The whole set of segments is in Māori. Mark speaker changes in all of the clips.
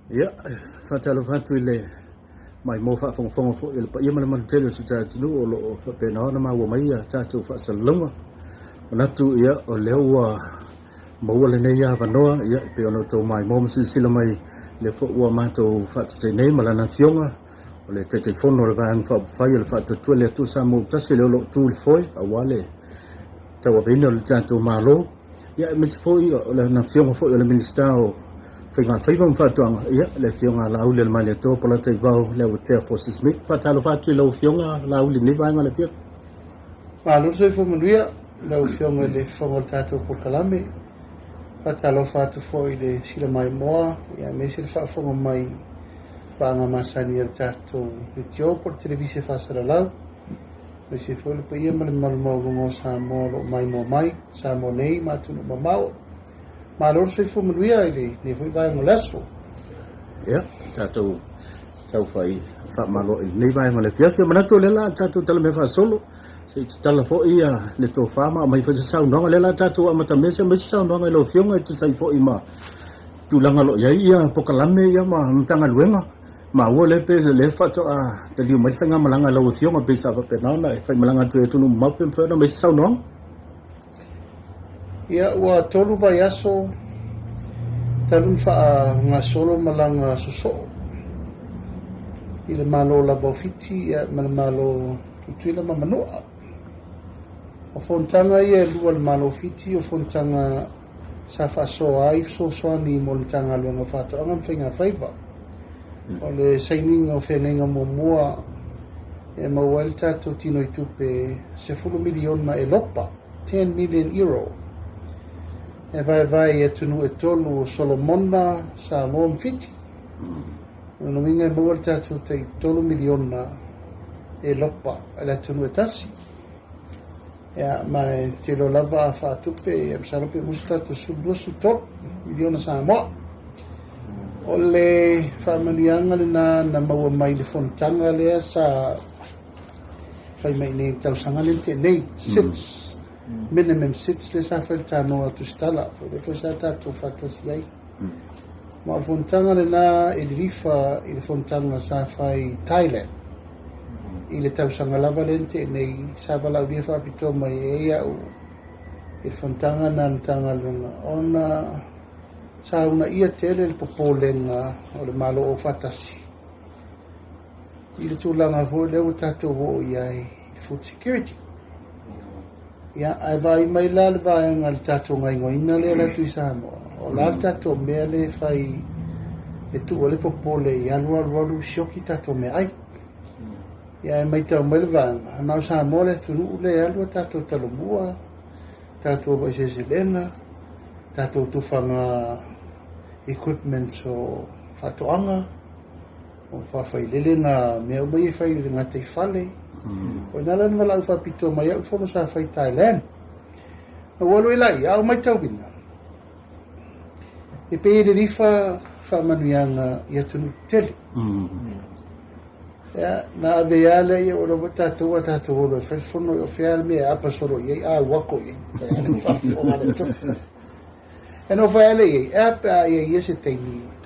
Speaker 1: Ya, fatalo fatu ile mai mo fa fong fo ile pa yema man tele su ta tunu o fa pe na na ma wo mai ya ta tu fa salunga na tu ya o lewa mo wala ne ya va no ya pe ono to mai mo si sila mai le fo wa ma to fa se ne mala na fionga o le te fono le van fa ile fa tu le tu sa mo ta se le lo tu foi a wale ta wa vino le ta tu malo ya mi fo o le na fionga fo le ministero fai bom fatuanga ia le fionga la ule le male to pola te vau le te forces mit fatalo fatu le fionga la ule ni vai male pia
Speaker 2: lo so fo mundia le fionga le fo tato por kalame fatalo fatu fo ile sila mai moa ia me se fa fo mai banga masani el tato le tio por televisione fa sera la me se fo le pia male mal mo sa mo mai sa mo nei ma tu no mau ma lo se fu muia ile ne fu vai mo leso
Speaker 1: ya tato tau fai fa malo ni vai male pia mana to le la tato tala me fa solo se tala fo ia le to fama mai fa sa no le la tato amata me se sa no lo fionga tu sai fo ima tu langa lo ia pokalame ia ma tanga luenga ma wo le pe le fa to a te li mai fa nga malanga lo fionga pe sa pe na na fa malanga tu no ma pe fa no me sa no
Speaker 2: ia ua tolu vai aso talun fa nga solo malanga suso ile malo la bofiti ia malo tuila mamanoa o fontanga ia lua le malo fiti o fontanga sa fa so ai so ni montanga lo no fa to ngam finga faiba o le saining o fenenga momoa e ma welta to tino itupe se fu milion na elopa 10 million euro e vai e tunu e tolu Solomona sa mon fiti no minga volta tu te tolu miliona e lopa ala tunu e tasi ya ma te lo lava fa tupe e sarope musta tu su top miliona sa mo ole familianga na mawa mai le fontanga le sa fai mai ne tau sanga nei sits minimum sits le sa falta no tu stala fo le sa ta tu fatasi ai ma fontanga na il rifa il fontanga sa fai Thailand il tau sanga la valente nei sa bala via fa pito mai ia il fontanga nan tanga luna ona sa una ia tele il popolenga o le malo o fatasi il tulanga fo le utato vo ia food security ya ai vai mai la vai ngal tato ngai ngoina le la tu sa mo o la tato me le fai e tu le popole ya lu shoki tato me ai ya mai ta mai va na sa mo le tu le alu tato talo bua tato ba se lenga tato tu fanga equipment so fatoanga o fa fai le na me o mai fai le na te fale o nala na la fa pito mai o fo sa fai Thailand o walo lai au mai tau bina e pe de rifa fa manuanga ia tunu tele ya na veale ia o lo bota tu ata tu lo fa fono o fial me apa solo ia a wako ia fa fono le to e no vale ia apa ia se teni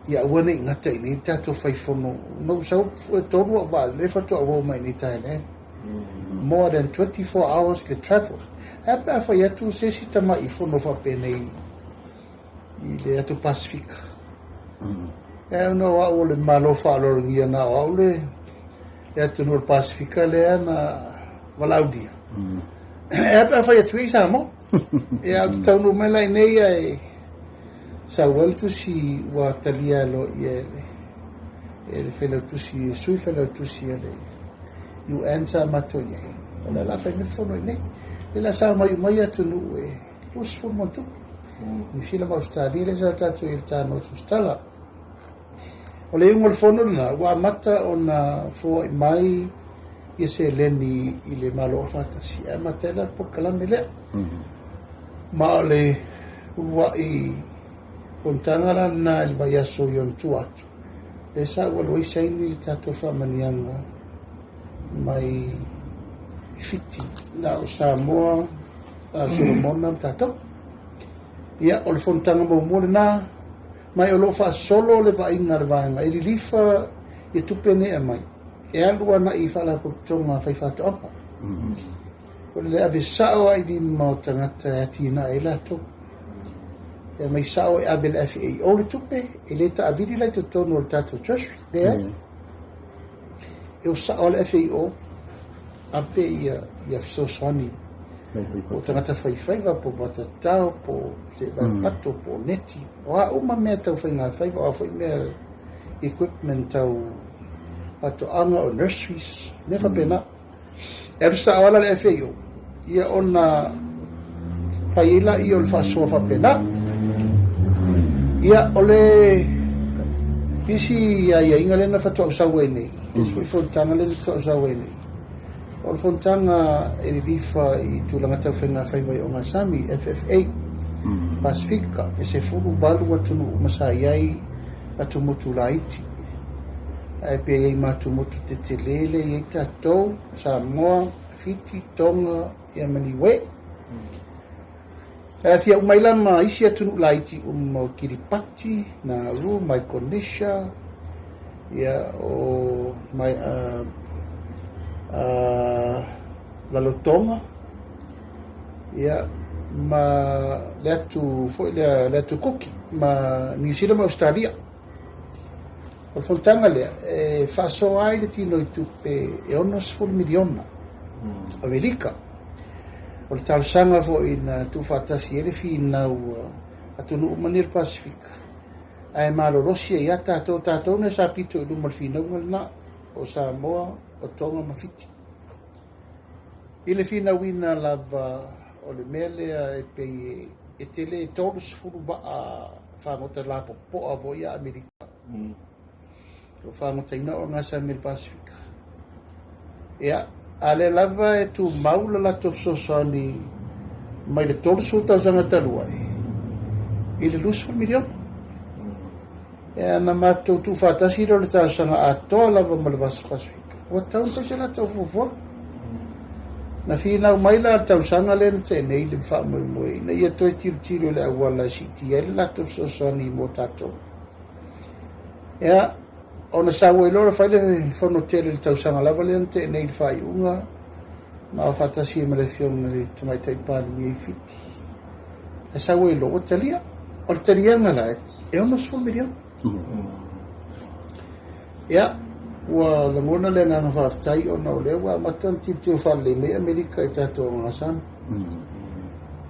Speaker 2: ia wana ngata ni tato fai fono no so to va le fa to o mai ni Thailand more than 24 hours to travel apa fa ia tu se si tama I fono fa penei I le atu Pacific e no a o le malo fa lo ia na o le atu no Pacific le na valaudia apa fa ia tu isa mo e a tu no mai lai nei ai sa waltu si wa talia lo iele ele fela tu si sui fela tu si ele you answer mato ye ona la fa mi fono ne ela sa mai tu no e us fu montu ni fila ma stadi le sa ta tu il tano tu stala ole un fono na wa mata ona fo mai ese leni ile malo fata si matela por kalamele ma le wa I kontangara na il vayaso yon tuatu esa walo isaini tato fa manianga mai fiti na Samoa Solomon tato ia o le fontanga mo na mai o lo fa solo le va inga le vaenga e li lifa e tupene e mai e alua na i fala tonga fai fata opa o le ave sao ai di mo tangata atina e lato e mai sao e abel FA o le tupe e le ta avidi lai to tono le tato treasury e o sao le FAO ape ia fisosoni o tangata whaiwhaiva po matatau, po se pato, po neti. O a uma mea tau whainga whaiva, o a whai mea equipment tau pato anga o nurseries. Nefa pena. E risa awala le FAO. Ia ona whaila i o le whaasua whapena. Ia ole isi ia inga lena whatu au sawe nei. Isi whaitanga lena whatu au sawe nei. O le fontanga e rifa i tūlanga tau whenga whaiwai o Ngasami, FFA, Pasifika, e se furu walu atunu umasai ai atu motu laiti. E pe ei matu motu te te lele i eita tau, Samoa, Fiti, Tonga, i Amaniwe. E fia umailama isi atunu laiti Kiripati, Nauru, Micronesia, ia o mai Lalotonga ia ma letu foi letu Cook ma New Zealand Australia o fontanga le e faso ai le tino i tupe e onos full miliona Amerika o le talsanga foi na tu fatasi ele fina atunu manir Pacifica ai malo Russia ia tato ne sapito du malfina na o Samoa o Tonga mawhiti. I le whina wina lava o le mele e pei e tele e tolu sifuru ba a whangota la po a voia Amerika. O whangota ina o ngasa mil Pasifika. Ea, a le lava e tu maula la tofsosani mai le tolu suta zanga talua e. I le lusu milion. Ea na matou tu whatasi ro le tausanga a toa lava ma le Pasifika. O tau pa sila tau fufo. Na fina umaila tau sanga len te nei le wha moi. Na ia toi tiro le awala siti. Ele la tau sosani mo tato. Ea, o na sawa ilora whaile whono tele le tau sanga lava len te nei le whai unga. Ma o whatasi e mele fiona le tamai taipani mi e fiti. E sawa ilo o talia. O le talia ngala e ono sfo milion. Ea, ua langona le nganga whaatai o nao lea wa matan titi o whale me Amerika i tato o ngasan.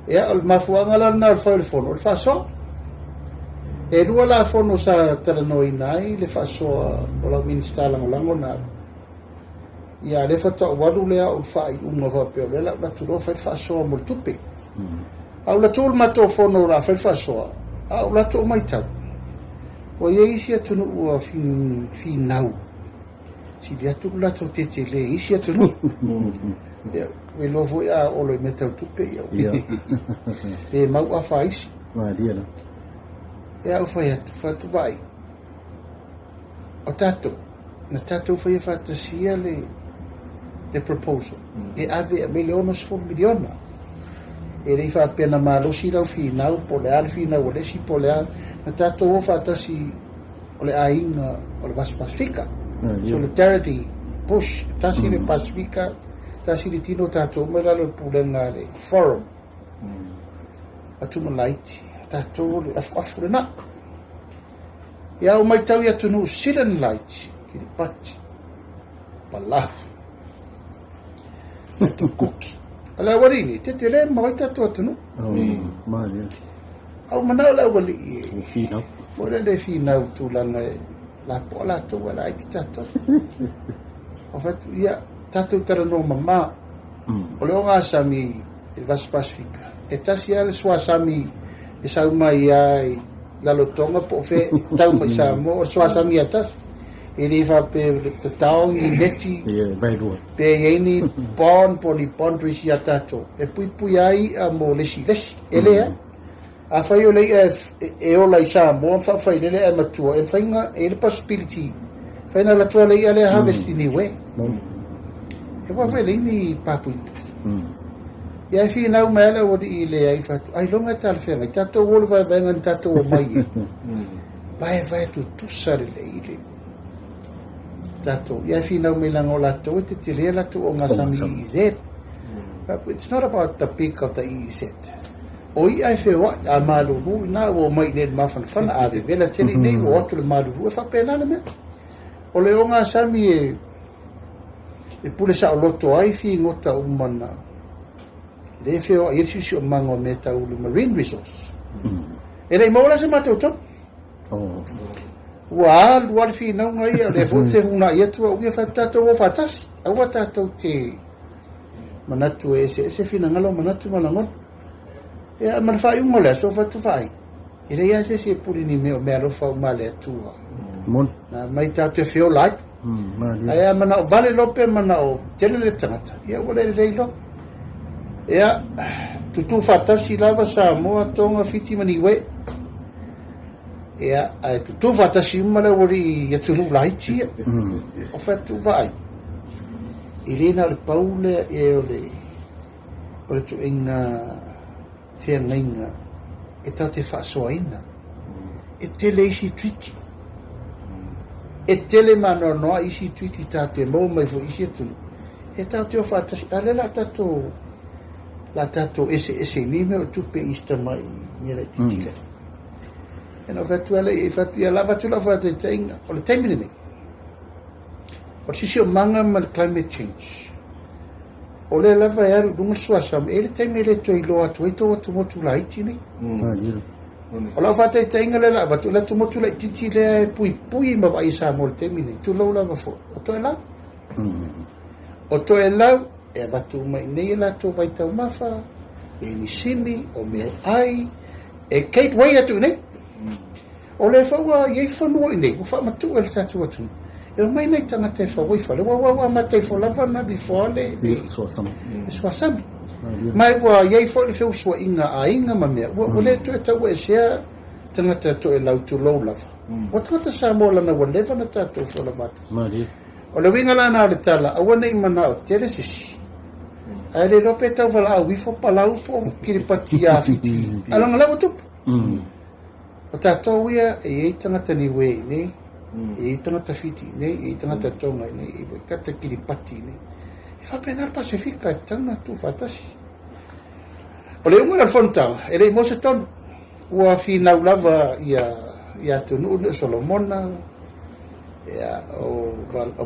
Speaker 2: Ea, o mafuanga la na o whaile whono, o whaso. E rua la whono sa taranoi nai, le whaso o la minista lango lango na. Ia le whata o wadu lea o whai unga whapeo le la turo whaile whaso mo tupe. Au la tōl mato o whono la whaile whaso au la tō mai tau. O ia isi atunu ua fin nau. Si dia tu la to te le isi atunu. Ya, we lovo ya o lo metau tupe ya. E mau a fais.
Speaker 1: Ma dia no.
Speaker 2: Ya o fai tu vai. O tato. Na tato fai fantasia le proposal. E ave a miliones for miliona. E rei fa pena malo si la final po le al final o le si po le al. Na tato o fantasi o le ainga o le Pasifika. Solidarity push tasi le Pasifika tasi le tino tato mera le pulenga le forum atu malaiti tato le afrena ya o mai tau ya tunu silen light ki pat pala tu cookie ala warini te le mai tato tunu
Speaker 1: ma dia
Speaker 2: au mana la wali
Speaker 1: fina
Speaker 2: fora le fina tu langa la pola tu wala ki tato o fatu ia tato tara no mama o leo ngā sami e vas Pasifika e tasi ale swa sami e sau mai ai lalotonga po fe tau mai sa mo swa sami atas e rifa pe te taong i neti pe yeini pon risi atato e pui ai a mo lesi ele a fai o lei e o lai sa mo fa fai le e matua e fainga e le possibility faina la tua lei ale harvest ni we e wa fai lei ni papu ia fi na umela o di le ai fatu ai longa tal fenga tato wol va venga tato o mai vai tu sare le ile tato ia fina me lango la to te le la to nga sami izet but it's not about the peak of the izet o ia fe wa amalu na o mai le mafan fan a ve la tele nei o to le malu fa pena me o le nga sami e pule sa o loto ai fi ngota umana le fe o ia si o mango meta o le marine resource e mo la se mato to wal fi na ngai le fote una ia tu o fa tato o fatas o tato te manatu ese fina ngalo manatu malangon e man fa un mola so fa tu fai e le ia se puri ni me alo fa male tu
Speaker 1: mon
Speaker 2: na mai tato fio like ai mana vale lope mana o tele le tangata ia wala le lo ia tu fatasi lava sa mo tonga fiti mani we ia ai tu fatasi mala wori ia tu lai ti o fa tu vai Irina le paule e ole tu inga fia ngainga e tau te whaasoaina e tele isi twiti e tele mano noa isi twiti tau te mau mai fo isi atunu e tau te o whaatasi ale la tato ese ni me o tupe ista mai nira titika e no fatu ale e fatu ia lava tu la whaate tainga o le taimine nei o sisi o manga ma climate change o le lava e aru dunga suasam e le taime le toi loa tu eto watu motu la iti nei o la whaate tainga le lava tu la tu motu la iti le pui ma vai sa mo le taime nei tu lau lava fo o to e lau o to e lau e watu mai nei la to vai tau mafa e ni simi o me ai e Kate Way atu nei o le whaua iei whanua i nei o wha matu e le tatu atu e o mai nei tanga te whawai whale wa ma te whalava na before le suasami mai wa iei whau le whau sua inga a inga ma mea o le tu e tau e sea tanga te to e lau tu lau lava o tangata sa mo lana wa lewa na tatu whalavata o le winga lana le tala awa nei mana o tele sisi ai le rope tau wala au wifo palau po kiripati a fiti alanga lawa tupu o tātou ia e ei tangata ni wei nei e ei tangata fiti nei e ei tangata tonga nei e wei kata kiripati nei e whapengar Pasifika e tanga tu whatasi o le umara whontau e rei mose tonu ua whinau lava ia tunu le Solomona ia o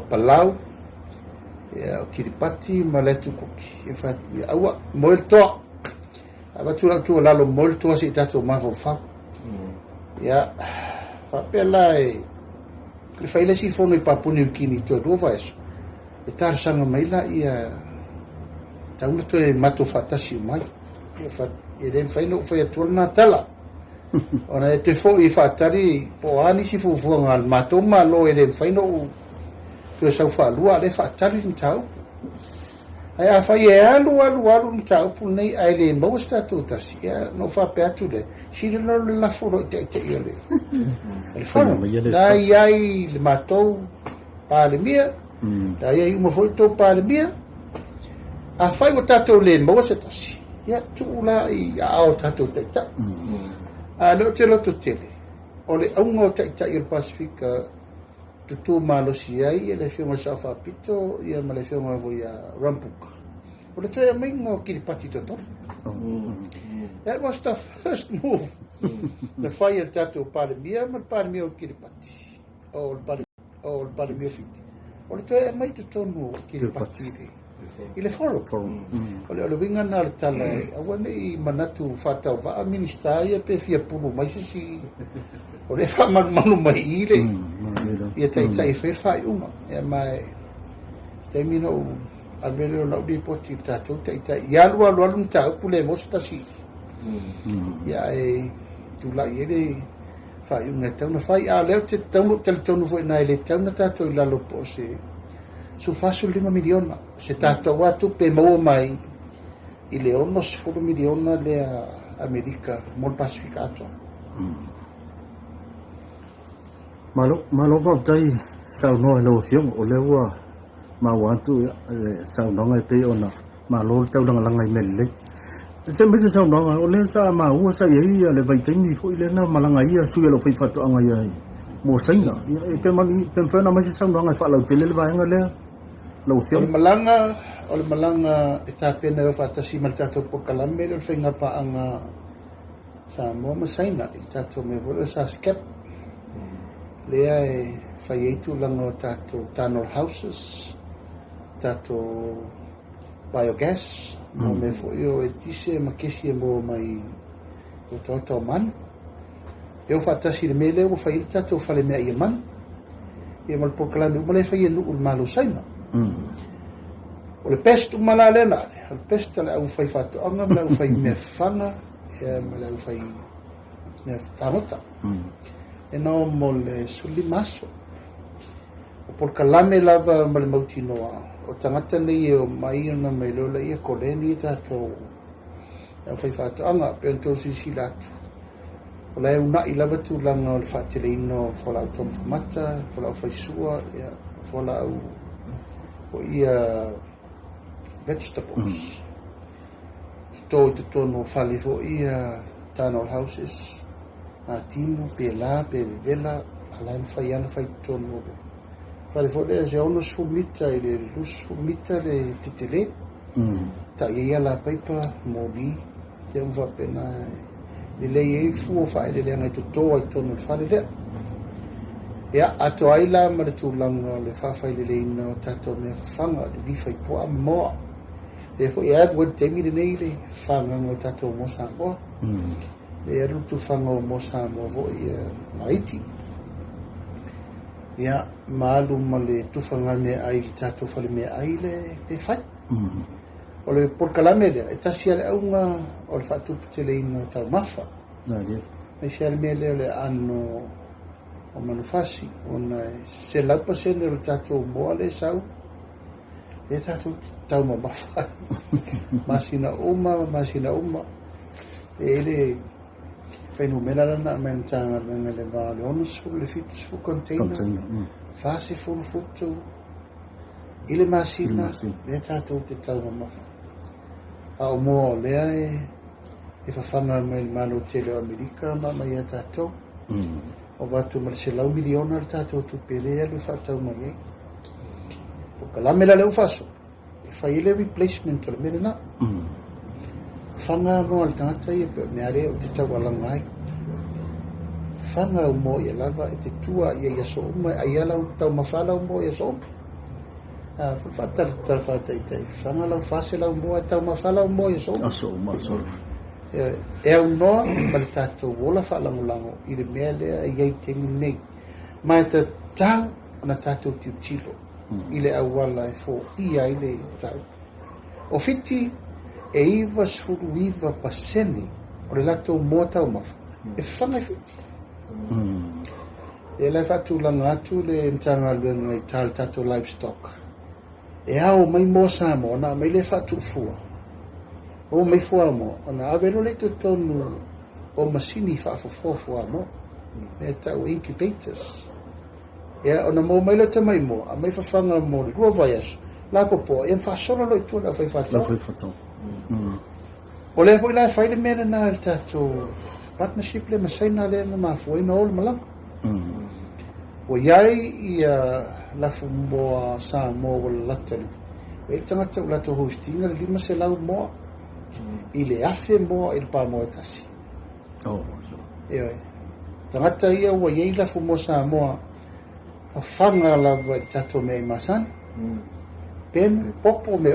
Speaker 2: Palau ia o Kiripati ma le tukuki e whatu ia aua moel toa awa tu lalo moel toa si tatou mawhau ia whapela e le whaile si whono i Papua Kini tua rova eso e tārsanga maila ia tauna tu e mato whatasi o mai e rem whaino u whai atua na tala ona e te fo i whatari po ani si fufuanga al mato malo e rem whaino u tu e sau whalua le whatari ni tau ai a whai e alu ni tau pu nei ai le maus tatu tasi ia no whape atu le si le lolo le lafuro i te i ole e whanu na iai le matou pāle mia na iai uma foi tau pāle mia a whai o tatou le maus tasi ia tu ula i a ao tatou te ta a leo te loto tele o le aunga o te i le Pasifika tutu malosi ai e le whiunga sa whapito ia ma le whiunga voi a Rampuka o le toia mai ngā Kiripati toto that was the first move le whai e tatou palemia ma le palemia o Kiripati o le palemia fiti o le toia mai te tonu o Kiripati i le foro o le winga na le tala awa nei manatu whatau wa a minista ia pe fia pulu mai si o le wha manu mai i le ia tai whai uma ia mai te mino alvele o lau di poti tatou tai ia lua ni tau pule mos tasi ia e tu la ia le whai unga tau na whai a leo te tonu foi na ele tau na tatou i lalo po se su fasu 5 miliona se tatou atu pe maua mai i le ono 10 miliona le Amerika mol Pasifika ato
Speaker 1: malo va dai sau no no fiong o le wa ma wa tu sau no ngai pe ona ma lo tau lang langai mel le se me se sa no o le sa ma u sa ye ya le vai tini fo ile na malanga ia su lo fai fatu anga ia mo saina e pe mani pe fa na ma se sa no nga fa lo tele le vai nga le lo fio
Speaker 2: o le malanga e ta pena o fata si mal tato po kalame le fenga pa anga sa mo ma saina i tato me vo sa skep le ai fai tu lang o tato tunnel houses tato biogas mo me fo io e tise ma kesi mo mai o toto man eu fata si le mele o fai tato fale me ai man e mal po kalame mo le fai no ul malo saina o le pestu malalena al pesta le au fai fatu anga le au fai me fanga e le au fai me tanota e no mo le suli maso o por kalame lava ma le mautinoa o tangata nei o mai ona mai lola ia koleni tato e au fai fatu anga pe to sisi latu o le una i lava tu langa o le fateleino fola au tom mata fola au fai sua e fola au o ia vegetables. Sto te tono fale fo ia tunnel houses. A timo pe la pe vela ala fai ana fai tono. Fale fo le se ono sfumita e le lus sfumita le titele. Ta ia la paipa moli te un va pena le e fu fa le le ngai to ai tono fale le. Ya ato ai la ma le tulanga le fa fai le ina tato me fanga le fai po mo e fo ia would temi le nei le fanga mo tato mo sa mo le ru tu fanga mo sa mo vo ia maiti ya malu ma le tu fanga me ai tato fa le me ai le fai o le por kalame le ta sia le unga o le fa tu te le ina ta mafa
Speaker 1: na dia
Speaker 2: me sia me le anno o manufasi ona se la pasene o tato mo le sau e tato tau ma mafa masina uma e le fenomena na mentanga na le vale ono su le fit su container fase fu foto ile masina le tato te tau ma mafa a mo le e fa fanga me mano tele america ma ia tato o watu ma se lau miliona tato tu pele lu fata mai o kalame la leu faso e fai le replacement o le na fanga mo al tata e me are o te tawala mai fanga o mo ia lava e te tua ia so mai ai ala o tau mafala o mo ia so fata fata i fanga la fase la o mo tau mafala o mo ia so e un no maltato vola fa la mulango i le mele ai ai te nei mai te tau na tato tiu tilo i le awala e fo i ai le tau o fiti e iwa suru iwa paseni o le lato mota o mafa e fanga e fiti e le fatu langa atu le mtanga luenga i tal tato livestock e au mai mosa mo na mai le fatu fua o mai fua mo ona avelo le tonu o masini fa fua mo e tau incubators e ona mo mai le te mai mo a mai fa fanga mo le rua vaias la popo e fa solo lo tu la fai fato o le foi la fai le mena na el tato partnership le masaina le na ma foi no le mala o iai ia la fumbo sa mo la tele e tanga te la to hostinga le lima se la mo i le afe mo il pa mo tasi e tangata ia wa ia la fumbo sa mo a fanga la tato me masan pen popo me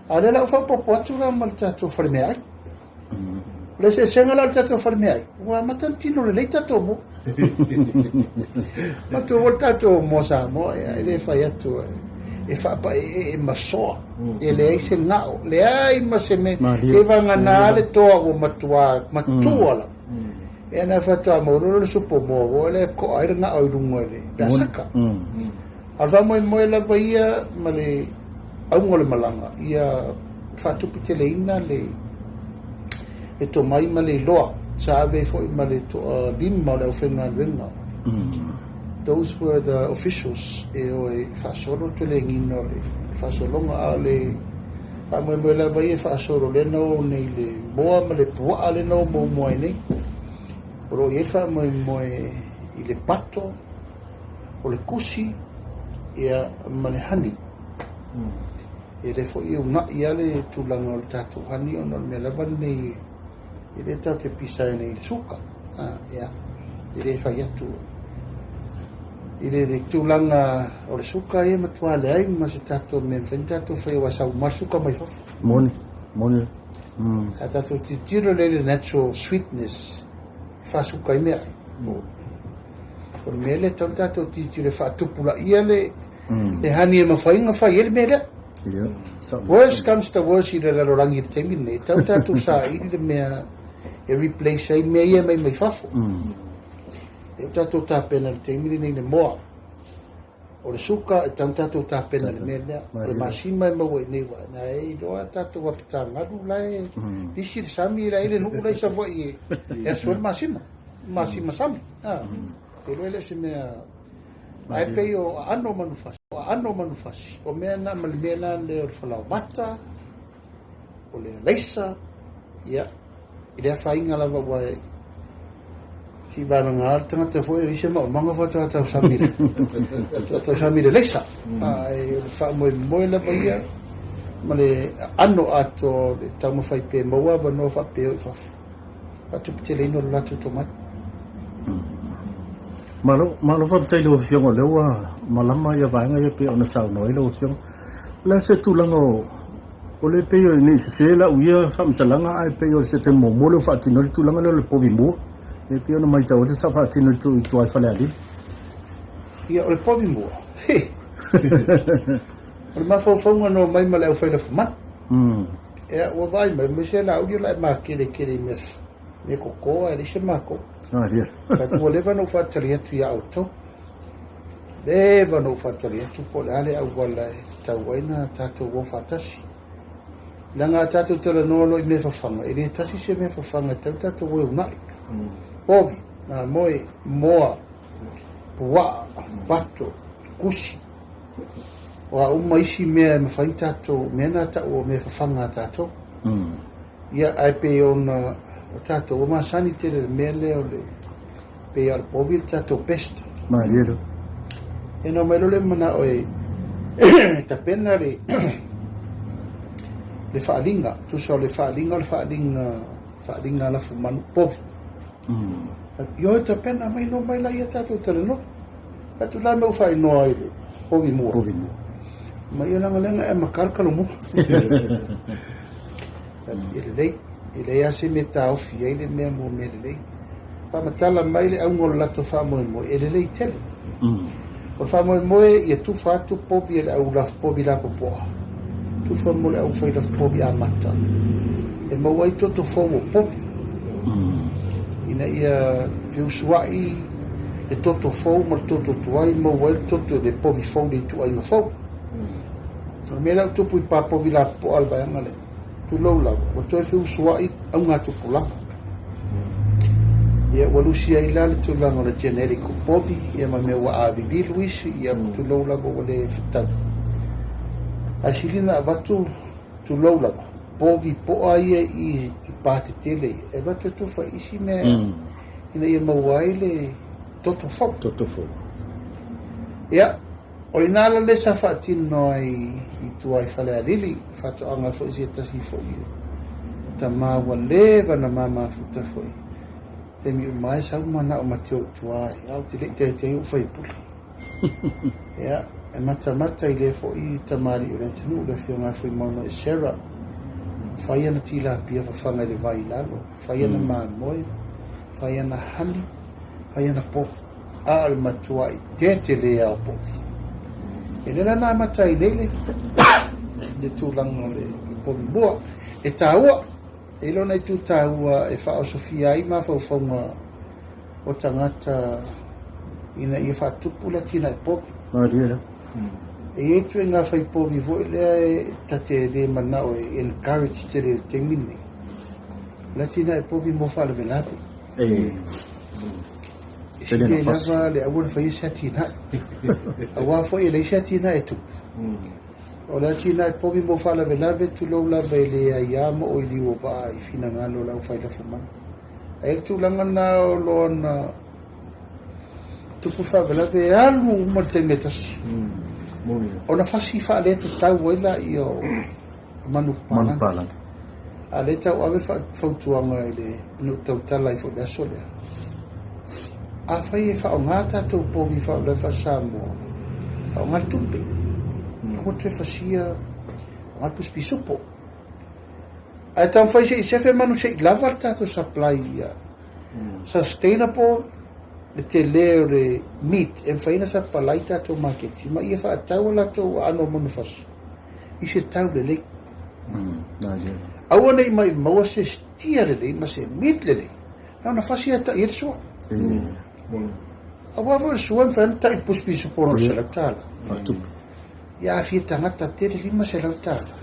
Speaker 2: ale la fa popo atu la mal tato fare me ai le se senga la tato fare me ai wa matantino le tato mo ma tu volta to mo sa mo e le fa atu e fa pa e maso e le se ngao le ai ma se me e va ngana le to o matua la e na fa to mo lo supo mo le ko ai na o lungo le da saka ava mo la vaia ma le au ngole malanga ia fa tu pitele ina le e to mai ma le loa sa ave fo ma le to dim ma le ofenga venga those were the officials e o fa solo to le ngino le fa solo ma le pa mo la vai fa solo le no nei le boa ma le boa le no mo mo nei pro ye fa mo i le pato o le kusi ia ma le hani e le fo io na ia le tulanga o tatu hani ono me la van nei e le tate pisa nei suka ia e le fa ia tu i le tulanga o le suka e matua le ai ma se tato me tato fai wa sa ma suka mai fofu
Speaker 1: moni
Speaker 2: tato ti tiro le natural sweetness fa suka i mea por me le tato ti tiro fa tupula ia le hani e mawhainga whai ele mea
Speaker 1: ia
Speaker 2: worst comes to worst i le rarorangi te temi nei tato sa i le mea e replace ai mea ia mai whafo e tato ta pena le teimiri nei le moa o le suka e tato ta pena le mea o le masima e maua nei wa na e loa tato wa pita ngadu lai disi le sami la ele nuku lai sa wa i e asua le masima sami e loa le se mea ai pei o ano manufasi o mea na ma le mea na le o le falau mata o le leisa ia i le whainga lava wa si bana ngar tanga te foi ri se manga foto ta samire ta samire leisa ai fa mo la baia male anno ato ta mo fai pe mo wa no fa pe fa tu tele no la tu tomat
Speaker 1: malo fa te lo fiong le wa malama ya vanga ya pe ona sa no lo fiong la se tu lango o le pe yo ni se la uia fa mtalanga ai pe yo se te mo lo fa ti no tu langa le po bimbo e pio no mai tau te sa fa tino tu ai fale ali
Speaker 2: ia o le pobi mo o le mafaufaunga no mai ma le au faila fuma e o vai mai me se la audio la ma kere me kokoa e se mako
Speaker 1: dia
Speaker 2: ka tu leva no fa tali atu ia auto leva no fa tali atu po ale au wala tau waina tato wo fatasi langa tato tele no lo me fa fanga e le tasi se me fa fanga tato wo una povi na moa pua bato kusi wa uma isi mea me fai tato mena ta o me fafanga tato ia ai pe ona tato o masani te le mele o le pe al povi tato pesta
Speaker 1: ma liero
Speaker 2: e no me lo le mana oe ta pena le faalinga tu so le faalinga la fumanu povi yo te pena mai no mai la ia tato tele no tu la me fai no ai povi mo ma ia langa e makarkalo mo ele ia se meta ofi ele me mo me le pa matala mai le au la to fa mo ele le tele o fa mo ia tu fa tu povi ele au la povi la popo tu fa mo le au fai la povi a mata e mo ai to fo mo povi ina ia fiusuai e toto fou ma toto tuai ma wel toto de povi fou de tuai ma fou me la tu pui pa povi la po alba ngale tu lo la o to fiusuai au nga tu pula ia walusia ila tu la no generico povi ia ma me wa avi luis ia tu lo la bo le fitan asilina vatu tu lo la povi po ai i pate tele e va tutto fa isi me ina ia mawai toto fo ia o ina le sa fatino ai tu ai fale lili fato anga fo isi tasi fo i tama wale na mama futa fo te mi mai sa mana o matio tu ai au te u fai puli ia e mata ile fo i tamari o le tunu le fiona fo mono e sera fai ana tila pia fafanga le vai lalo fai ana mamoi fai ana hani fai ana pof al matuai te le au pof e le na matai lele de tulang le pof boa e taua e lona i tu taua e fa sofia i ma fafonga o tangata ina i fa tupula tina e pof
Speaker 1: dia
Speaker 2: e tu nga fai povi vo le tate de manao e encourage te le temini latina e povi mo fa le velati se le lava le awon fai satina awa foi le satina e tu o le tina po mi mo fala velave tu lo la bele ya mo o li o ba I fina ngalo la fa la fuma ai tu la ngana o lo na tu pu fa velave alu mo te metas ona fasi fa le tu tau wela io manu
Speaker 1: Manupala.
Speaker 2: a le tau ave fa tuanga ile no tau tala I fo da sole a fai fa o ngata tu po mi fa le fa samo fa o ngata tumpe o te fasia o ngata spisupo a tau fai se fe manu se lavar tato supply sustainable le te leore meat e faina sa palai tato market ma ia fa tau la to ano manu fas I se tau le le awana I mai maua se stia le ma se meat le na fasia ta irso awa vo suan fanta I puspisu por se la tala ya fi tangata tere lima se la tala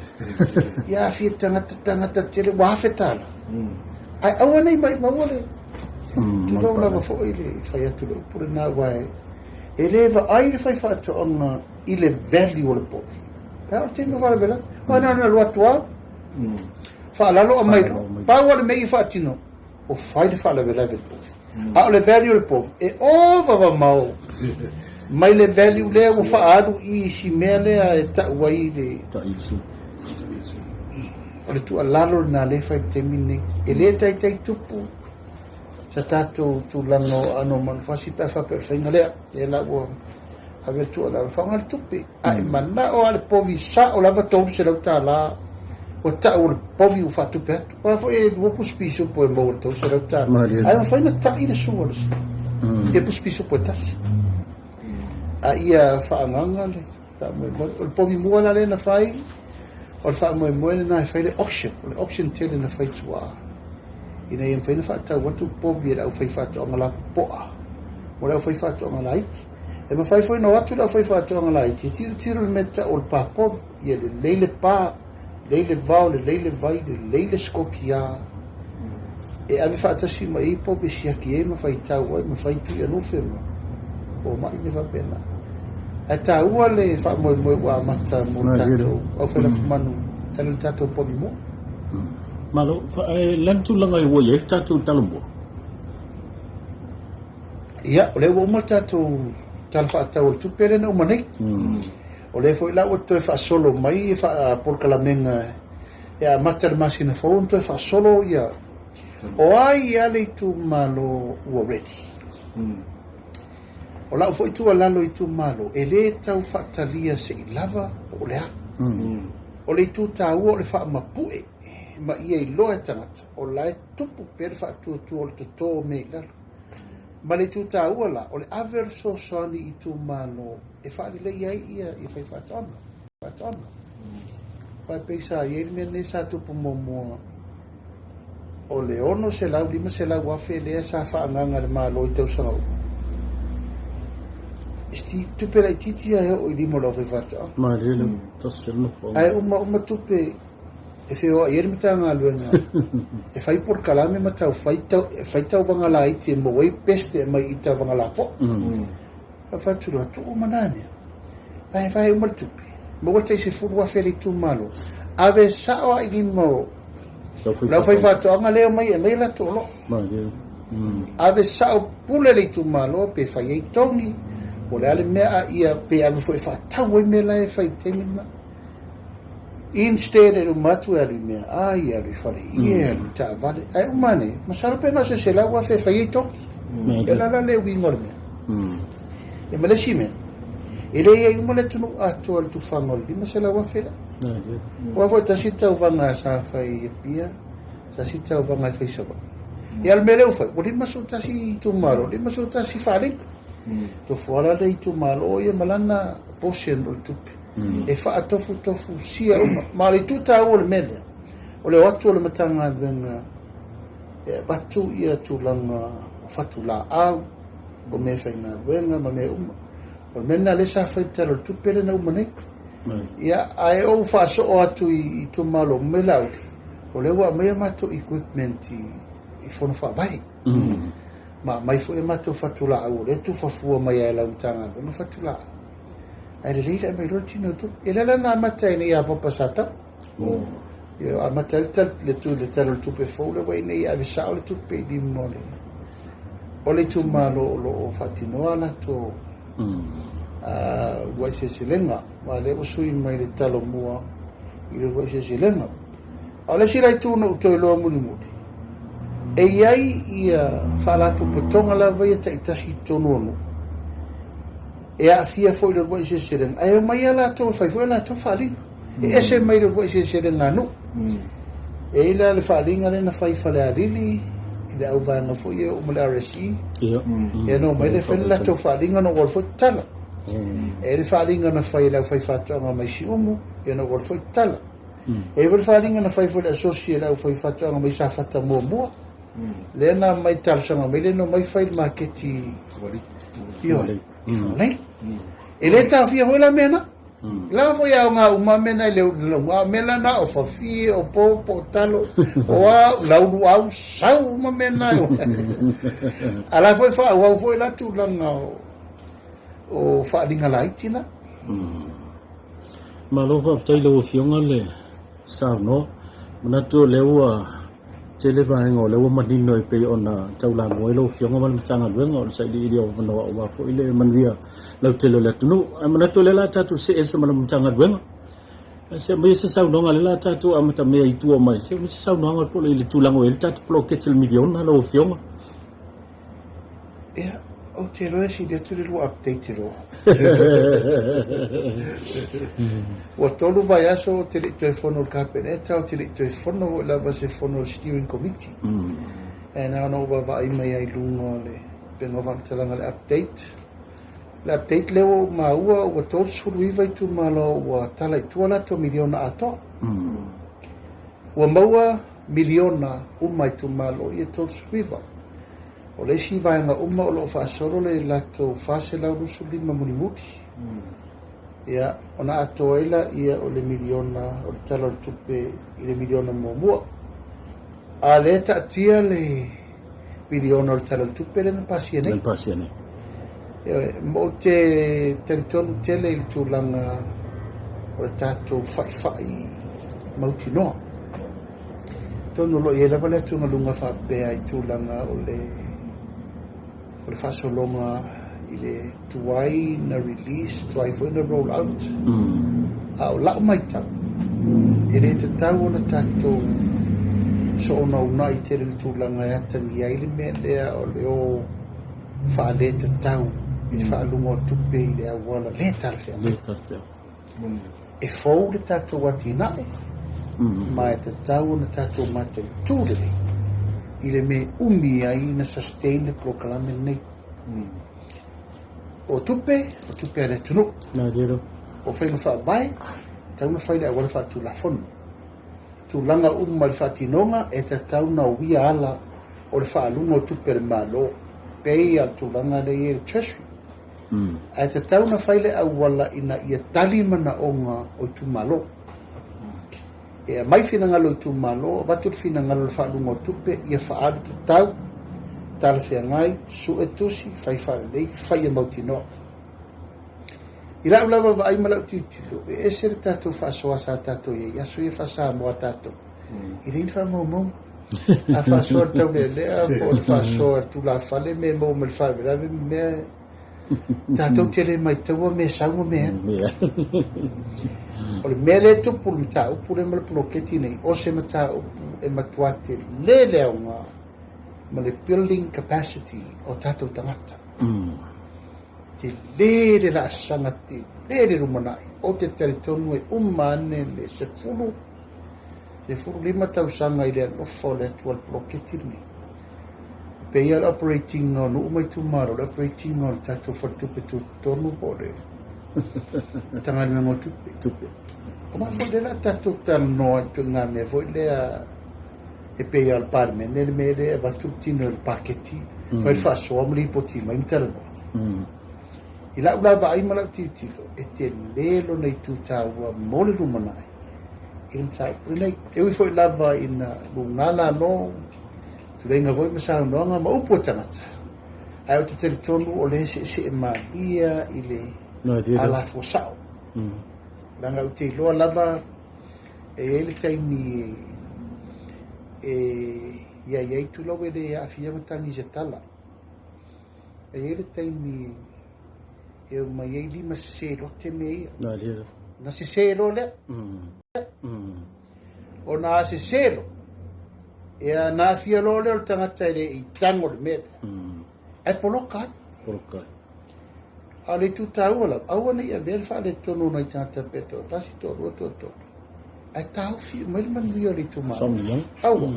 Speaker 2: ya fi tangata tere wa fetala ai awana I mai maua le tu lo la fo ile fai tu lo por na vai eleva ai fai fatto on ile value le po pa te no vale vela ma na lo atua fa la lo mai pa wale me fatino o fai de fa la vela del po a le value le po e over va mau mai le value le o fa adu I si mele a ta wai de
Speaker 1: Ta isu.
Speaker 2: ole tu alalo na le fai temine e le tai tupu sa tato tu lango ano man fasi pa fa per fai ngale e la wo ave tu la fa ngal tupi ai manna o al povi sa o la vato se la tala o ta o povi u fa tupi o fa e wo puspiso po mo to se la tala ai fa na ta ide suos e puspiso po ta ia fa ngangale ta mo o povi mo la le na fai o fa mo na fai le auction tele na fai tua ina yang fai na fata watu povi au fai fata ngala poa o la fai fata ngala e ma fai foi no watu la fai fata ngala tiro meta o papo ia le leile pa leile vau leile vai leile skopia e ave fata si mai povi si aki ma fai tau ma fai tu ia no ferma o mai ne va pena ata ua le fa mo wa mata mo tato o fa la manu talo tato povi mo
Speaker 1: Malo lan tu langa I wo ye tato talumbo.
Speaker 2: Ia, o le wo mo tato tal fa tau tu pere na umane. O le foi la o to fa solo mai fa por kalamenga ya mater masina fo to fa solo ia. O ai ale tu malo wo ready. O la foi tu ala lo tu malo e le tau fa talia se lava o le. O le tu tau o le fa mapue. Ma ia I loa tangata o lai tupu pere fa tu o le to me lalo ma le tu ta ua o le aver so soni I tu mano e fa le ia ia I fai fa tona pa pesa ia me ne sa tupu momo o le ono se lau lima se lau wafe le sa fa nganga le malo I tau sanga sti tu pera I titi ia o I limo lo fai fa tona
Speaker 1: Ma rele tasel no fo.
Speaker 2: ai uma tupe e feo ayer me tanga luenga e fai por kalame mata fai tau bangala I te mo wei peste mai I tau bangala po fa tu lo tu manane vai uma tupi mo volta se fu wa feli tu malo ave sao I limo la fai fatto anga leo mai la tolo
Speaker 1: Ma rele.
Speaker 2: ave sao pule le tu malo pe fai tongi o le ale mea ia pe ave foi fa tau me la e fai temina instead of matu ali me ai ali fare ia ta vale ai umane ma sarà per noi se la wa fe faito e la le wingol me e me le sime e le ai umane tu atto al tu fangol di ma se la wa fe wa volta si ta vanga sa fai pia sa si ta vanga fai sa e al meleu fa o di ma so ta si tu maro di ma so ta si fare to fora dei tu malo e malana posen ul tupi e fa tofu sia ma le tuta o le mele o le watu le matanga venga e batu ia tu langa fatula au o me fa ina venga ma me o menna le sa fa tero tu pere na umane ia ai o fa so atu I tu malo melau o le wa me mato equipment I fono fa vai ma mai fo e mato fatula au le tu fa fu mai la utanga no fatula ai le leila mai lo tino tu e la na mata ni ya papa sata yo a mata le tu le talo tu pe fo le wai nei a visa o le tu pe di mole o le tu malo lo fatino ala to wai se silenga ma le usui mai le talo mua i le wai se silenga o le sirai tu no to lo muli muli e iai ia fala tu potonga la vai ta itasi tono e a fia foi le wai se silenga ai mai ala to fai foi la to fali e ese mai le wai se silenga no e la le falinga le na fai fale alili le au vanga foi o mala resi e no mai le fela to falinga no gol foi tala e le falinga na fai la fai fatto ma mai si umu e no gol foi tala e le falinga na fai foi la socie la fai fatto ma mai sa fatta mo le na mai tal sama mai le no mai fai marketi io nei e le ta fia foi la mena la foi a uma mena le uma mena na o fafi o po talo o la au sa uma mena ala foi fa o foi la tu langa o fa dinga laitina
Speaker 1: malo fa tai lo fionga le sa no mana tu lewa tele ba ngo lewa mani noi pe ona taula ngoi lo fionga man changa luengo sai di dio no wa fo ile man via lo tele le tu mana tu le la tatu se esa man changa luengo se me se sa no ngale la tatu amata me itu o mai se me se sa no ngale po le tu lango el tatu pro ke tel milion na lo fionga
Speaker 2: ya o te lo si de tu lo update lo o tolu vai aso te le telefono il capenetta o te le telefono la base fono steering committee e na no va i mai ai lungo le per no va te la update l'update lewo ma ua o tolu suru vai tu malo o tala tu la to miliona ato o maua miliona mai tu malo e tolu suru o le si vai nga uma o lo fa solo le lato fase la rusu lima mulimuti ya ona ato ila ia o le miliona o le talo tupe i le miliona momua a le tia le miliona o le talo tupe le pasiene mo te territorio tele il tulanga o le tato fai mauti no tono lo ia la vale tu nga lunga fa pe ai tulanga o le faso longa ile tuai na release tuai foi na roll out au la mai ta ele te tau na tato so na unai te le tulanga ya tangi ai le mele o le o fa le te tau i fa lungo tupe ile a wala le tarfia e fo le tato watina mai te tau na tato mate tulele ile me ai na sustain le proclame nei o tupe ale tunu
Speaker 1: na dero
Speaker 2: o fenga fa bai tau na faile agora fa tu la fon tu langa le fa tinonga e te tau na wia ala o le fa lungo tupe le malo pei al tu langa le e treasury e te tau na faile awala ina ia tali mana onga o tu malo e mai fina ngalo tu malo batu fina ngalo fa lungo tupe ia fa adu tau tal fe ngai su etusi fai fa dei fai mautino ila ula ba ai mala titilo e ser tato fa so sa tato ia su fa sa mo tato irin fa mo a fa so to le a po fa so tu la fa le me mo me fa vera me tato tele mai to me sa mo me o le mele tu pul mta o pul me ploketi nei o se mta e matuate le leonga ma le building capacity o tato tangata te le la sangati le rumanai o te territorio e umane le se fulu lima tau sanga ile o fole tual ploketi nei pe ia operating on umai tu maro operating on tato fortu petu tonu pole tangan me mo tupe Come fo la tato tan no to ngame fo le e pe al parme nel mede va tutti nel pacchetti poi fa so amli poti ma interno ila ula va ai mala titi e te lelo nei tuta wa mole rumanai in ta nei e wi fo lava in lungala no tu venga voi ma sa no ma upo tanata ai te telefono o le se ma ia ile
Speaker 1: No dia.
Speaker 2: ala fosao langa uti loa lava ele taimi ia tu lo ele afia matangi jetala ele taimi eu mai ele maselo te mei
Speaker 1: No dia.
Speaker 2: na se selo le o na se selo e na fia lo le o tangata ele i tango le me e poloka
Speaker 1: Poloka.
Speaker 2: ale tu taula awana ia verfa le tono na tata peto tasi to roto to ai tau fi mal man rio le tu ma
Speaker 1: Som yang.
Speaker 2: awa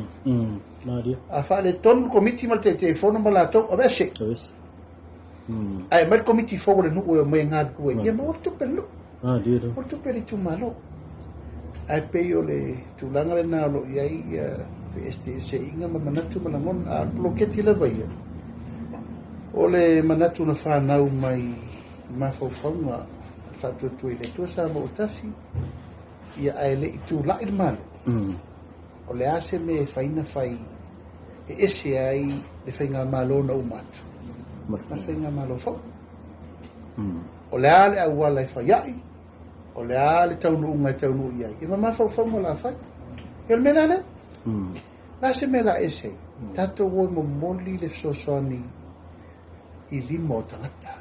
Speaker 1: No dia.
Speaker 2: a fa le ton komiti mal te telefono mala to avese
Speaker 1: Terus.
Speaker 2: ai mal komiti fo le nu o me nga ku e mo tu pelu
Speaker 1: Ah dia tu.
Speaker 2: o tu pelu tu malo ai pe yo le tu langa le na lo ia este se inga ma manatu malangon a bloketi le vai ole manatu na fa na mai ma fo fonga fa tu ile tu sa mo tasi ia ele tu la il mal o le ase me faina fai e ese ai le fainga malo na umatu ma fainga malo fo o le ale a wala fa yai o le ale tau no unga tau no iai e ma fo fonga la fai e me la le la se me la ese tato wo mo moli le sosoni i limo tangata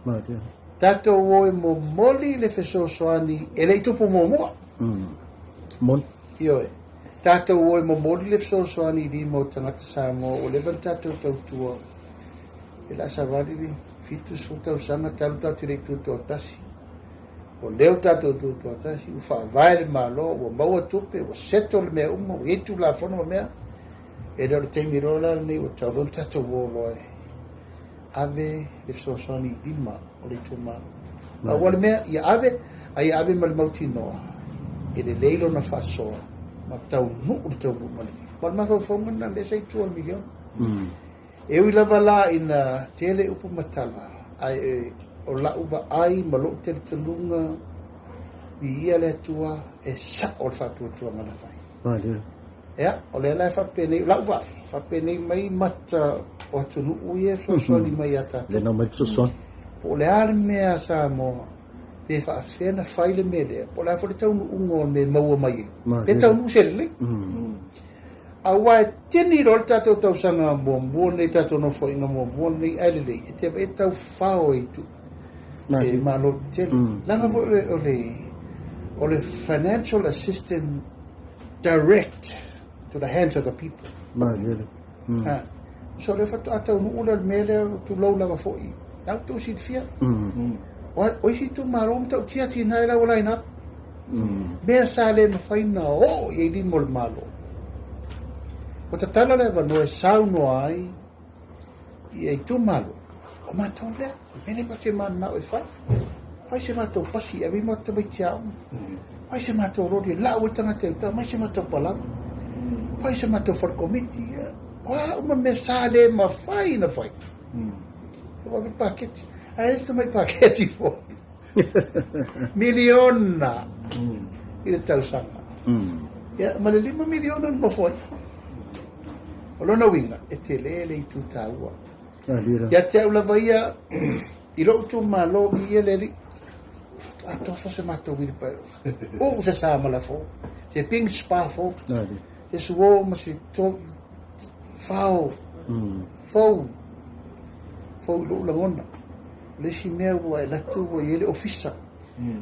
Speaker 1: No dia.
Speaker 2: tato wo mo moli le fesosoani e le tupu mo mo
Speaker 1: Mon.
Speaker 2: io e tato wo mo moli le fesosoani i limo tangata sa mo o le tato tau tua e la savali li fitu su tau sanga talu tau tire tu tasi o leo tato tu tasi u fa vai le malo o maua tupe o seto le mea umo e tu la fono mea e le te mirola le o tau tato wo loe ave le sosoni lima o le tuma a wale mea ia ave mal mauti noa e le leilo na fasoa ma tau nu o tau mumani wale ma kau fonga na le sei 2 milion e ui lava la ina tele upu matala ai o la uba ai malo tele talunga i ia le tua e sa o le fatua tua mana fai
Speaker 1: No dia.
Speaker 2: ya o le la fa pene la uba fa pene mai mata o tunu uie so ni mai ata
Speaker 1: Le no mai so.
Speaker 2: o le armea sa mo te fa fena faile mele po la fo tau ungo me mau mai le tau nu selle a wa tini rol tato tau sanga mo mo ne tato no fo inga mo mo ne ele te e tau fao i tu e malo te langa fo o le financial assistance direct to the hands of the people
Speaker 1: No dia.
Speaker 2: so le fatu ata ula mele tu lo lava foi tau tu sit fia o si tu marom tau tia ti na la wala ina be sale ma fai na o e di mol malo o ta tala le va no e sau no ai e tu malo o ma tau le bene pa te man na e fai se ma to pasi e vi ma to be tia fai se ma to ro di la o tanga te ta ma se ma to pala fai se ma to for committee uma me sale ma fai na fai o va paquete a esto mai paquete fo miliona ile tau sanga ya ma le 5 miliona no foi o lo na winga e te lele tu taua
Speaker 1: Ah dia.
Speaker 2: ya te ula vaia i lo tu malo i ele a to se mato wir pa o se sa mala fo se ping spa fo
Speaker 1: No dia.
Speaker 2: e suo ma si to fao fau lo la ngona le si mea wa la tu wa ele ofisa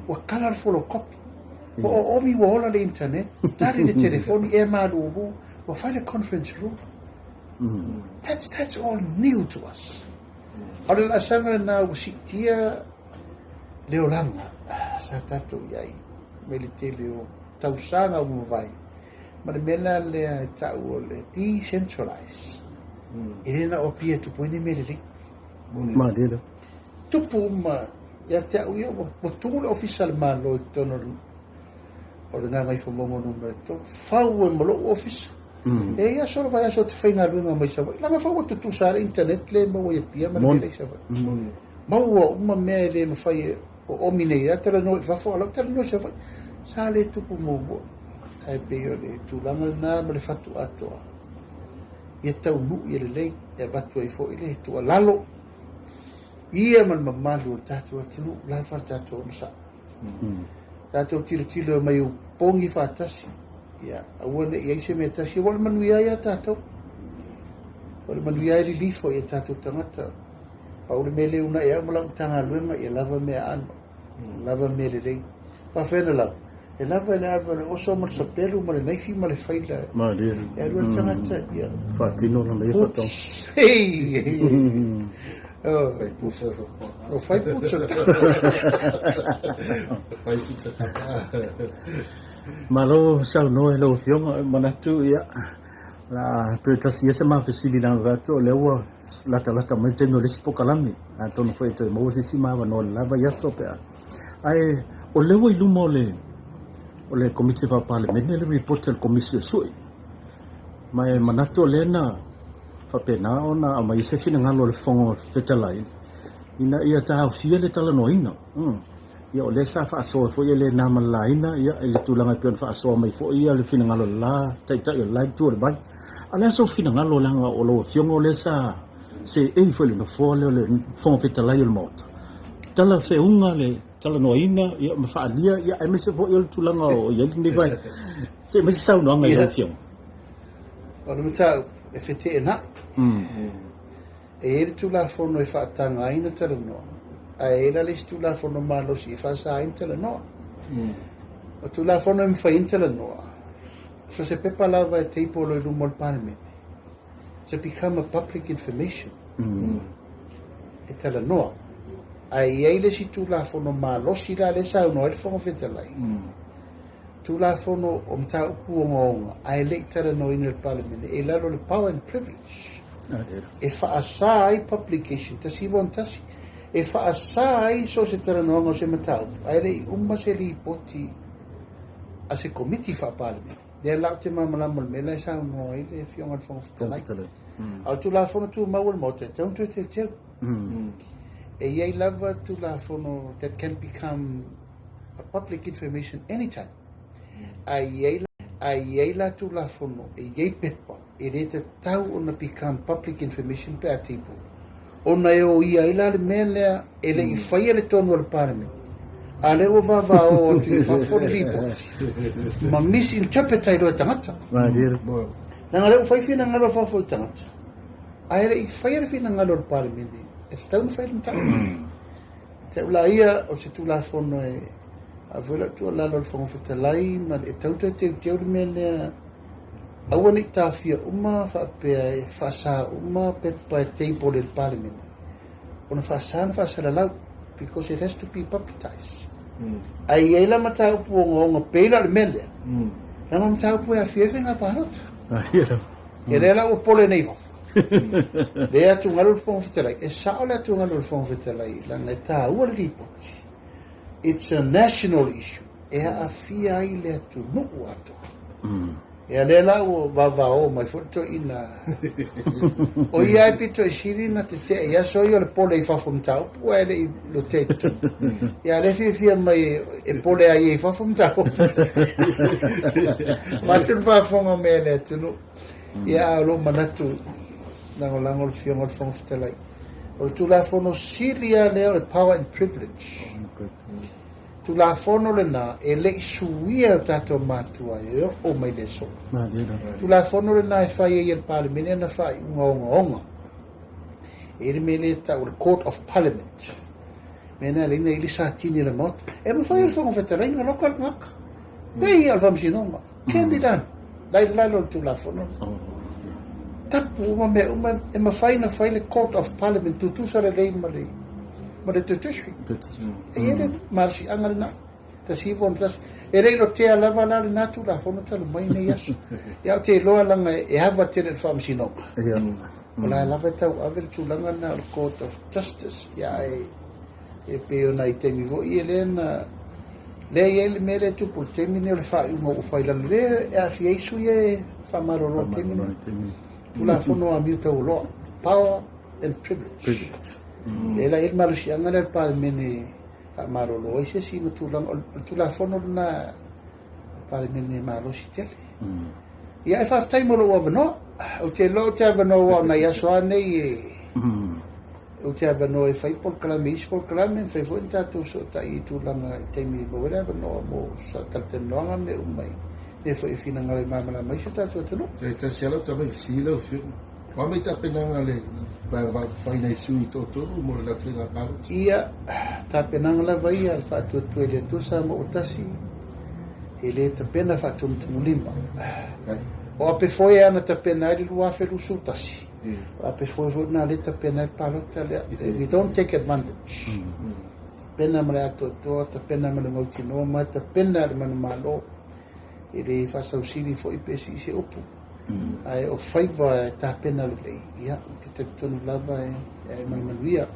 Speaker 2: wa kala folo copy o mi wa le internet tari le telefoni e ma lu wa fa le conference room that's all new to us ala la sanga na usitia leolanga sa tatu yai melite leo tausanga mo vai ma le mela le tau le decentralize ele na opia tu pone mele
Speaker 1: Ma dia.
Speaker 2: tu puma ya tau yo o tu le official man lo tono o le ngai fo mo numero to fau mo lo office e ya solo vai a so te fainga lunga mai sa la fa tu sa internet le mo e pia ma le sa ma uma mele ma fai o mine ya te no fa fo la te no sa le tu mo ai pe yo le tu langa na ma le fatu ato ia tau nu ia le lei e batu ai fo ile tu lalo ia man mamalu tatou atunu lava tatou masa tatou tilo mai o pongi fatasi ia awana ia se me tasi wal manuia ia tatou wal manuia lifo ia tatou tangata paule mele una ia malang tanga luenga ia lava me ano lava mele lei pa fena la e lava le ava le oso mar sapelu ma le naifi ma le faila
Speaker 1: ma dia
Speaker 2: ia rua tangata ia
Speaker 1: fatino na me fatong
Speaker 2: hey o fai putsa
Speaker 1: malo sao no lo fiong manatu ya la tu tasi ese ma fesili na rato lewa la tala mai te no lespo kalami anto no foi te mo si ma no lava ya sope ai o lewa ilu mole o le committee va parliament le report el commission sui mai manatu lena fa pena ona mai se fina ngalo le fongo fetalai ina ia ta fia le tala no ina ia o le sa fa so fo ia le na malaina ia le tulanga pion fa so mai fo ia le fina ngalo la tai tai la tu le bai ala so fina ngalo la o lo fiongo le sa se e fo le no fo le fongo fetalai le mot tala fe unga le tala no ina ia ma fa lia ia ai me se fo ia le tulanga o ia ni vai se me sa no ngai lo fiong
Speaker 2: o le mata e fete na e tu la fo no fa tanga ina tala no a ela le tu la fono malo si fa sa intela no o tu la fono mi fa intela no so se pe palava e tipo lo lumol parliament to become a public information e tala no a ele si tu la fono malo si la le sa no el fono fetalai tu la fono o mta upuonga a ele tala no in el parliament e la lo le power and privilege e fa asai publication ta si vontasi e fa assai so se terano se metau ai le umma se li poti a se committee fa parliament de la te mamala mal mela sa no ai le fiong al fong tala al tu la fono tu mawal mote tu e ye lava tu la fono that can become a public information anytime ai la tu la fono e ye pepa e te tau ona become public information pe atipo ona e o ia ila le mele ele I faia le tonu al parliament ale o vava o tu fa for report ma misinterpretai lo tangata na le o fai fina ngalo fa fo tangata ai I faia le fina ngalo al parliament e sta un fai tangata te ula ia o se tu la fono e a vola tu la lo fo fetalai ma e tau te te mele awani tafia uma fa pe fa sa uma pe pa table del parliament ona fa sa la because it has to be publicized ai ela mata uponga pela le mele na não mata upo a fiefe nga parot ele ela o pole nei le atu ngalo fon fetalai e sa ola tu ngalo fon fetalai la neta o report it's a national issue e a fia ile tu no ato e ale la o vava o mai foto ina o ia pito sirina te ia so io le pole fa fontao o ele lo tetto e ale fi mai e pole ai fa fontao ma tu fa fonga mele tu no ia lo manatu lango fiong fong ftelai o tu la fono siria le power and privilege tu la fono le na e le suia tato matua e o mai le so tu la fono le na e fai e il parliament na fai unga e le mele ta o court of parliament mena le nei li sa tini le mot e ma fai il fono fetela in local mak dei al fam sinoma candidan dai la lo tu la fono tapu ma me e ma fai na fai le court of parliament tu sa le lei ma le ma le tutuswi e ele marsi angalna ta si von tas e re lo te ala vala le natu la fono ta lo mai ne yasu ya te lo langa e hava te le fam sino ola la veta avel tu langa na court of justice ya e pe ona ite mi vo ele na le ele mere tu por termine le fa mo fa la le e a fie su e fa maroro termine tu la fono a miuta lo power and privilege ela il malusi angana el palmene marolo ese si tu la fono na palmene malusi tele ia fa time lo wa no o te lo te va no na ya so ane o te ava no e fai por kalame is por kalame fai fo ta tu so ta I tu langa te mi bo ora no mo sa ta te noanga me umai e fo I fina ngale mama la mai ta tu no
Speaker 1: te selo ta mai silo fi wa mai ta pena ngale va fai nei sui to mo la tira ka
Speaker 2: ia ta pena ngala vai al fa tu le tu sa mo utasi ele ta pena fa tu mulima o ape foi ana ta pena I lua fe lu sutasi ape foi na le ta pena palota le we don't take advantage pena mara to ta pena mara mo tino ma ta pena mara malo ele fa sa usili foi pesi se opu ai o faiva ta pena le ia que te tonu lava e mai manuia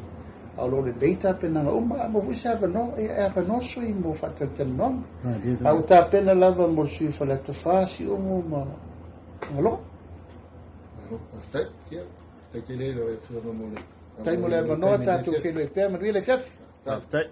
Speaker 2: ao le leita pena o ma mo visa no e ava no sui mo fa te no au ta pena lava mo sui fa la to fa si o mo ma Alô?
Speaker 1: Até que te le lo e fu mo le.
Speaker 2: Tai mo le no ta tu filo e pe ma rile kef.
Speaker 1: Até